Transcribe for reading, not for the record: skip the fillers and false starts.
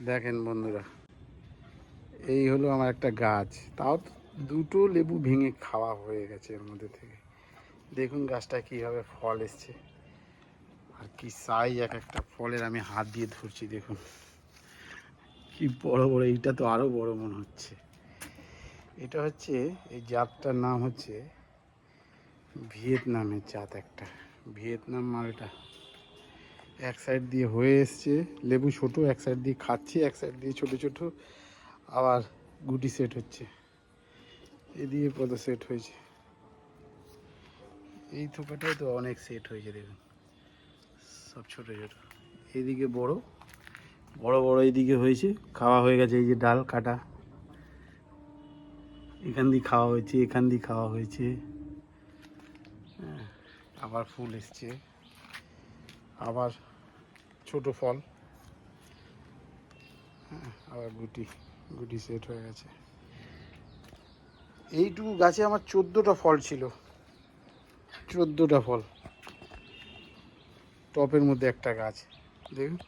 দেখেন বন্ধুরা, এই হলো আমার একটা গাছ, তাও দুটো লেবু ভেঙে খাওয়া হয়ে গেছে এর মধ্যে থেকে। দেখুন গাছটা কীভাবে ফল এসছে, আর কি সাইজ এক একটা ফলের। আমি হাত দিয়ে ধরছি, দেখুন কি বড় বড়। এইটা তো আরও বড় মনে হচ্ছে। এটা হচ্ছে, এই জাতটার নাম হচ্ছে ভিয়েতনামের জাত একটা। ভিয়েতনাম মালটা এক সাইড দিয়ে হয়ে এসছে লেবু ছোট, এক সাইড দিয়ে খাচ্ছি, এক সাইড দিয়ে ছোট ছোট আবার গুটি সেট হচ্ছে। এদিকে কত সেট হয়েছে, এই থোকাটাই তো অনেক সেট হয়েছে দেখুন, সব ছোট ছোট। এদিকে বড় বড় বড় এইদিকে হয়েছে, খাওয়া হয়ে গেছে। এই যে ডাল কাটা, এখান দিয়ে খাওয়া হয়েছে, এখান দিয়ে খাওয়া হয়েছে। আবার ফুল এসছে, আবার ছোট ফল, আবার গুটি গুটি সেট হয়ে গেছে। এইটুকু গাছে আমার 14টা ফল ছিল, 14টা ফল। টপের মধ্যে একটা গাছ দেখুন।